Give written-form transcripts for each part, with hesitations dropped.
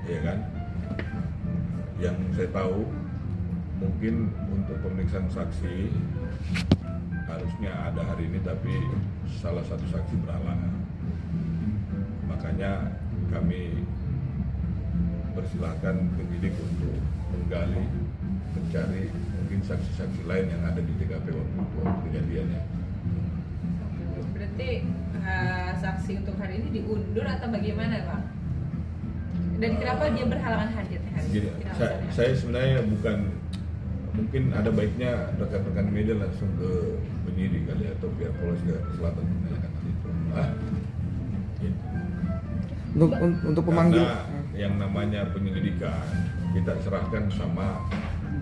ya kan. Yang saya tahu mungkin untuk pemeriksaan saksi harusnya ada hari ini, tapi salah satu saksi berhalangan. Makanya kami persilahkan penyidik untuk menggali, mencari mungkin saksi-saksi lain yang ada di TKP waktu kejadiannya. Berarti saksi untuk hari ini diundur atau bagaimana, Bang? Dan kenapa dia berhalangan hadir hari Gini, ini? saya sebenarnya bukan, mungkin ada baiknya rekan-rekan media langsung ke penyidik kali atau pihak Polres Jakarta Selatan menanyakan hal itu. Gitu. Untuk pemanggil Karena yang namanya penyelidikan kita serahkan sama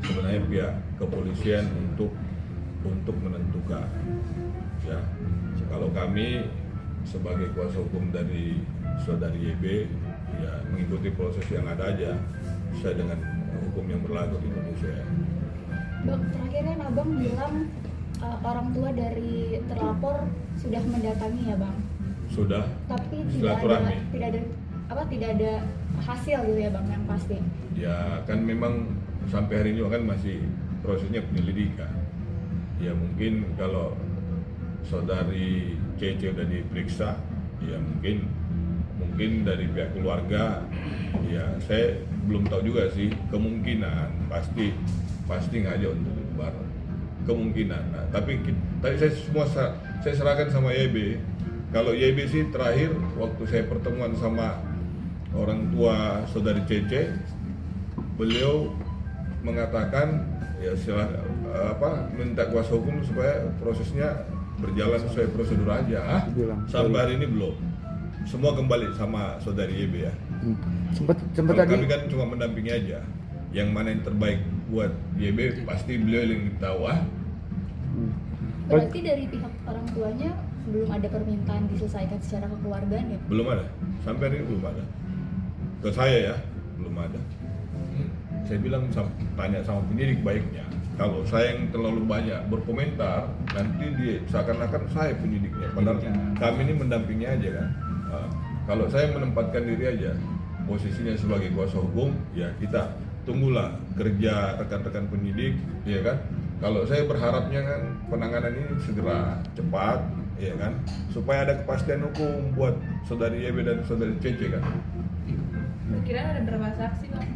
sebenarnya pihak kepolisian untuk menentukan. Ya, kalau kami sebagai kuasa hukum dari saudari YB ya mengikuti proses yang ada aja sesuai dengan hukum yang berlaku di Indonesia. Bang, terakhir kan abang bilang orang tua dari terlapor sudah mendatangi ya bang. Sudah. Tapi Silaturahmi. tidak ada hasil gitu ya bang yang pasti. Ya kan memang sampai hari ini kan masih prosesnya penyelidikan. Ya mungkin kalau saudari Cece udah diperiksa, ya mungkin dari pihak keluarga, ya saya belum tahu juga sih, kemungkinan pasti nggak aja untuk bareng, kemungkinan. Nah, tapi saya serahkan sama YB. Kalau YB sih terakhir waktu saya pertemuan sama orang tua saudari Cece, beliau mengatakan ya minta kuasa hukum supaya prosesnya berjalan sesuai prosedur aja. Sampai hari ini belum. Semua kembali sama saudari YB ya. Sempat Kalau tadi kami kan cuma mendampingi aja. Yang mana yang terbaik buat YB pasti beliau yang tahu. Berarti dari pihak orang tuanya belum ada permintaan diselesaikan secara kekeluargaan ya? Belum ada. Sampai hari ini belum ada. Ke saya ya, belum ada. Saya bilang tanya sama penyidik baiknya. Kalau saya yang terlalu banyak berkomentar, nanti dia seakan-akan saya penyidiknya. Padahal kami ini mendampingi aja kan. Kalau saya menempatkan diri aja, posisinya sebagai kuasa hukum, ya kita tunggulah kerja rekan-rekan penyidik, ya kan. Kalau saya berharapnya kan penanganan ini segera cepat, ya kan, supaya ada kepastian hukum buat saudari YB dan saudari Cece kan. Kira-kira ada berapa saksi, Bang?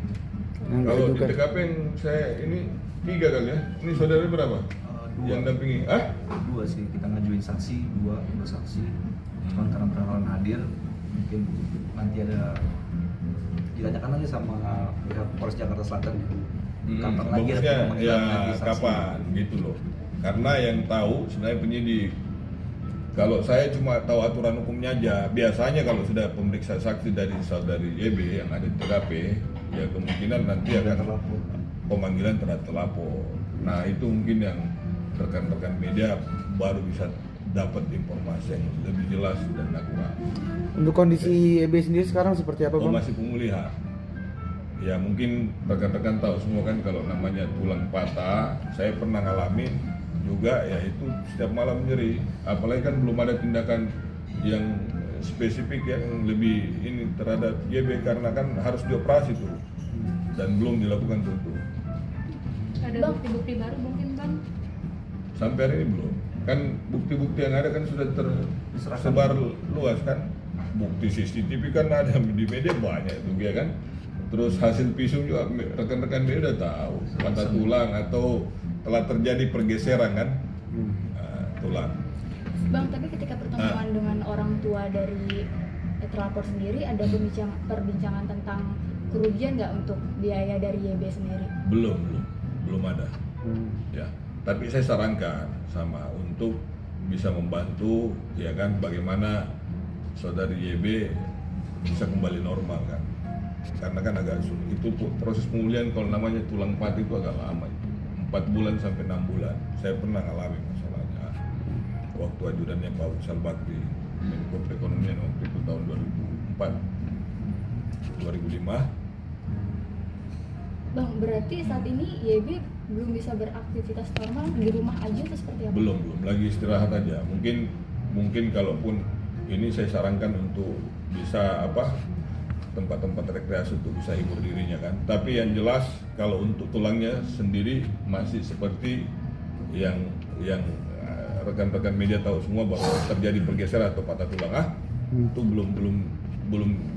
Kalau di TKP yang saya ini 3 kali ya. Ini saudara berapa? Yang dampingi? Dua sih, kita ngajuin saksi, dua saksi. Cuman karena berhalangan hadir, mungkin nanti ada ditanyakan aja sama pihak Polres Jakarta Selatan. Kapan lagi ada bagusnya pemanggilan ya lagi saksi? kapan gitu loh. Karena yang tahu sebenarnya penyidik. Kalau saya cuma tahu aturan hukumnya aja. Biasanya kalau sudah pemeriksa saksi dari saudari YB yang ada di TKP, ya kemungkinan nanti akan pemanggilan terhadap terlapor. Nah itu mungkin yang rekan-rekan media baru bisa dapat informasi yang lebih jelas dan akurat. untuk kondisi EB sendiri sekarang seperti apa, Bang? Masih pemulihan. Ya mungkin rekan-rekan tahu semua kan kalau namanya tulang patah, saya pernah ngalamin juga, ya itu setiap malam nyeri. Apalagi kan belum ada tindakan yang spesifik yang lebih ini terhadap YB karena kan harus dioperasi tuh dan belum dilakukan tentu. Ada bukti-bukti baru mungkin, Bang? Sampai hari ini belum. Kan bukti-bukti yang ada kan sudah tersebar luas kan. Bukti CCTV kan ada di media banyak itu ya kan. Terus hasil visum juga rekan-rekan media udah tahu patah tulang atau telah terjadi pergeseran kan tulang. Bang, tapi ketika pertemuan dengan orang tua dari terlapor sendiri ada perbincangan tentang kerugian nggak untuk biaya dari YB sendiri? Belum ada. Ya, tapi saya sarankan sama untuk bisa membantu ya kan bagaimana saudari YB bisa kembali normal kan. Karena kan agak sulit itu proses pemulihan kalau namanya tulang patah itu agak lama itu. 4 bulan sampai 6 bulan. Saya pernah ngalamin masalahnya. Waktu ajudannya Pak Faisal Bakri, Menko Perekonomian waktu itu tahun 2005. Bang, berarti saat ini YB belum bisa beraktivitas normal di rumah aja atau seperti apa? Belum, lagi istirahat aja. Mungkin kalaupun ini saya sarankan untuk bisa tempat-tempat rekreasi untuk bisa hibur dirinya kan. Tapi yang jelas kalau untuk tulangnya sendiri masih seperti yang rekan-rekan media tahu semua bahwa terjadi pergeseran atau patah tulang itu belum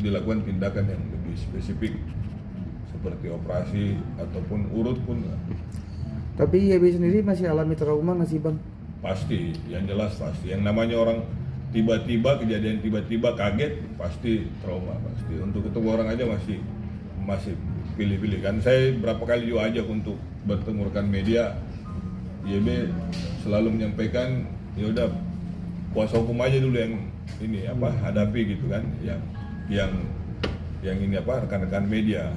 dilakukan tindakan yang lebih spesifik seperti operasi ataupun urut pun. Tapi YB sendiri masih alami trauma nggak sih bang? Pasti, yang jelas pasti. Yang namanya orang tiba-tiba kejadian tiba-tiba kaget pasti trauma pasti. Untuk ketemu orang aja masih pilih-pilih kan. Saya berapa kali juga ajak untuk bertemu rekan media, YB selalu menyampaikan ya udah kuasa hukum aja dulu yang ini hadapi gitu kan, yang ini rekan-rekan media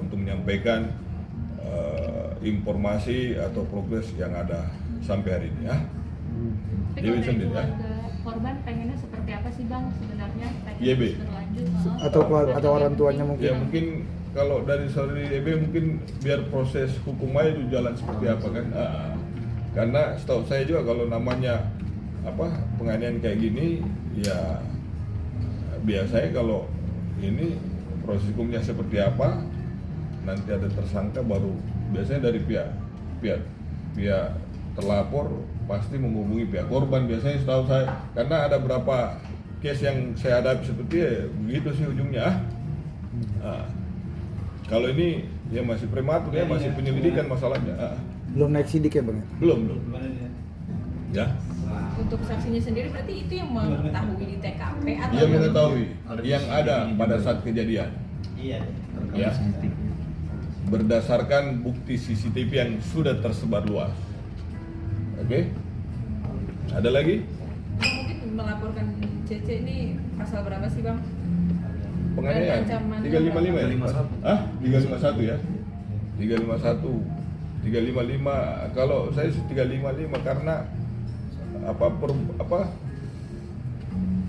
untuk menyampaikan informasi atau progres yang ada sampai hari ini ya. Tapi YB kalau dari sendiri ya. keluarga korban pengennya seperti apa sih bang sebenarnya? Pengen YB? terus berlanjut Atau orang tuanya mungkin? Ya mungkin kalau dari saudari YB mungkin biar proses hukum aja itu jalan seperti apa kan. Karena setahu saya juga kalau namanya penganiayaan kayak gini ya biasanya kalau ini proses hukumnya seperti apa nanti ada tersangka baru biasanya dari pihak terlapor pasti menghubungi pihak korban biasanya setahu saya, karena ada beberapa case yang saya hadapi seperti begitu sih ujungnya. Kalau ini ya masih prematur ya, masih penyelidikan masalahnya. Belum naik sidik ya bang? Belum. Ya. Untuk saksinya sendiri berarti itu yang mengetahui di TKP atau Dia mengetahui yang ada pada saat kejadian. Iya. Ya. Berdasarkan bukti CCTV yang sudah tersebar luas. Oke? Ada lagi? mungkin melaporkan CC ini pasal berapa sih bang? Penganiayaan Ancamannya 355 ya? 351. Hah? 351 ya? 351 kalau saya sih 355 karena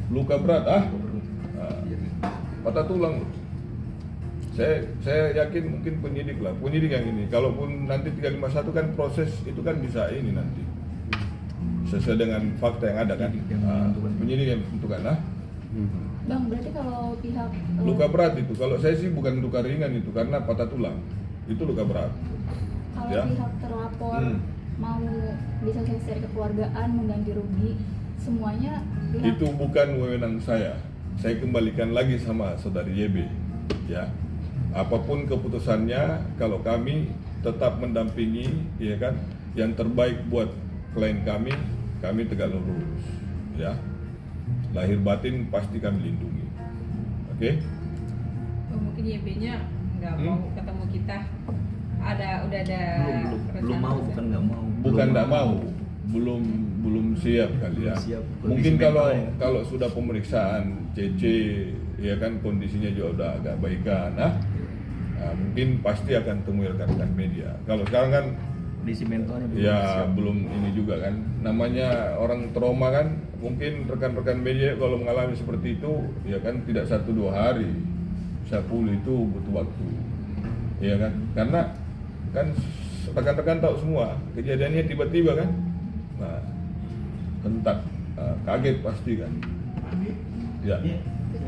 luka berat patah tulang. Saya yakin mungkin penyidik yang ini. Kalaupun nanti 351 kan proses itu kan bisa ini nanti sesuai dengan fakta yang ada kan. Penyidik yang menentukan Bang, berarti kalau pihak luka berat itu, kalau saya sih bukan luka ringan itu karena patah tulang, itu luka berat. kalau Ya. pihak terlapor mau bisa selesai kekeluargaan mengganti rugi semuanya pihak Itu bukan wewenang saya. Saya kembalikan lagi sama saudari YB. Ya, apapun keputusannya, kalau kami tetap mendampingi, ya kan, yang terbaik buat klien kami tegak lurus. Ya, lahir batin pasti kami lindungi. Oke? Mungkin YB-nya nggak mau ketemu kita. Udah ada belum rencana mau, besar. bukan nggak mau. Bukan tidak mau, belum siap kali ya. Belum siap. Mungkin Kondisi mental ya. kalau sudah pemeriksaan CC, ya kan kondisinya juga udah agak baikan, mungkin pasti akan temui rekan-rekan media. Kalau sekarang kan Kondisi mentalnya belum ya siap. belum ini juga kan, namanya orang trauma kan, mungkin rekan-rekan media kalau mengalami seperti itu, ya kan tidak 1-2 hari, bisa pulih itu butuh waktu, ya kan, karena kan rekan-rekan tahu semua kejadiannya tiba-tiba kan, hentak, kaget pasti kan, ya, Jadi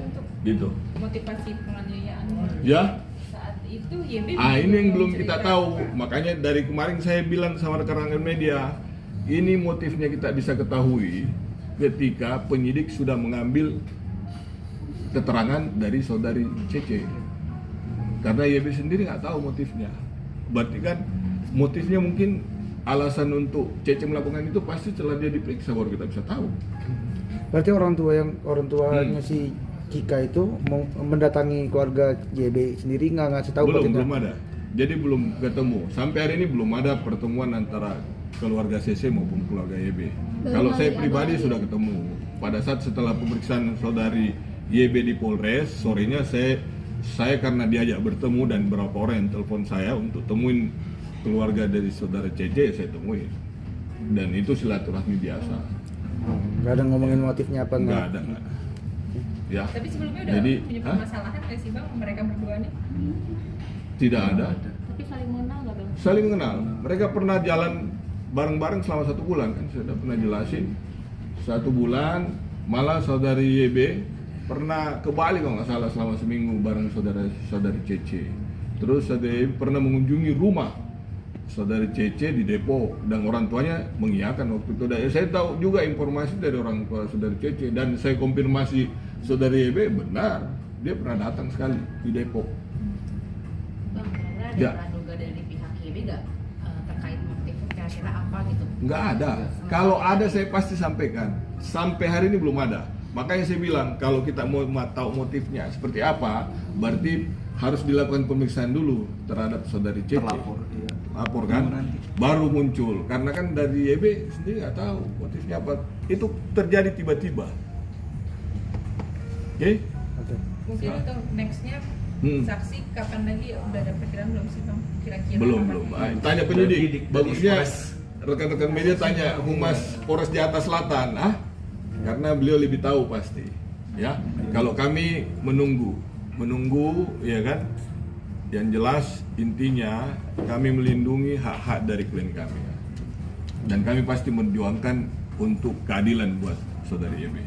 untuk gitu. motivasi penganiayaan Ya. saat itu YB Ini yang belum kita cerita. tahu, makanya dari kemarin saya bilang sama rekan-rekan media, ini motifnya kita bisa ketahui ketika penyidik sudah mengambil keterangan dari saudari CC. Karena YB sendiri nggak tahu motifnya. Berarti kan motifnya mungkin alasan untuk CC melakukan itu pasti setelah dia diperiksa baru kita bisa tahu. Berarti orang tuanya si Kika itu mau mendatangi keluarga JB sendiri nggak ngasih tahu Belum ada. Jadi belum ketemu. Sampai hari ini belum ada pertemuan antara keluarga CC maupun keluarga YB. Kalau saya pribadi sudah ketemu. Pada saat setelah pemeriksaan saudari YB di Polres, sorenya saya karena diajak bertemu dan beberapa orang yang telepon saya untuk temuin keluarga dari saudara CC, saya temuin. Dan itu silaturahmi biasa. Nggak ada ngomongin motifnya apa Nggak ada. Ya. Tapi sebelumnya udah Jadi, punya permasalahan nggak sih bang mereka berdua nih? Tidak ada. tapi saling mengenal nggak bang? Saling mengenal. Mereka pernah jalan bareng-bareng selama 1 bulan kan, saya sudah pernah jelasin. 1 bulan, malah saudari YB pernah ke Bali kalau nggak salah selama seminggu bareng saudari Cece. Terus saudari pernah mengunjungi rumah saudari Cece di Depok dan orang tuanya mengiyakan waktu itu. Dan saya tahu juga informasi dari orang tua saudari Cece dan saya konfirmasi saudari Ebe benar dia pernah datang sekali di Depok. Bang, kira-kira ada Ya. praduga dari pihak YB nggak terkait motif kira-kira apa gitu? Nggak ada. Kalau ada saya pasti sampaikan. Sampai hari ini belum ada. Makanya saya bilang kalau kita mau tahu motifnya seperti apa, berarti harus dilakukan pemeriksaan dulu terhadap saudari Cece. Terlapor, iya. Lapor kan, Nanti. baru muncul. Karena kan dari YB sendiri nggak tahu motifnya apa. Itu terjadi tiba-tiba. Oke? Oke. Mungkin untuk nextnya saksi kapan lagi udah ada perkiraan belum sih bang? Kira-kira Belum. kapan? Tanya penyidik. Penyidik dari Bagusnya Polres. rekan-rekan media tanya Humas Polres Jakarta Selatan, karena beliau lebih tahu pasti. Ya, kalau kami menunggu, ya kan. Yang jelas intinya kami melindungi hak-hak dari klien kami, dan kami pasti memperjuangkan untuk keadilan buat saudari YB.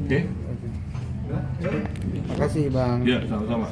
Oke? Terima kasih Bang. Ya, sama-sama.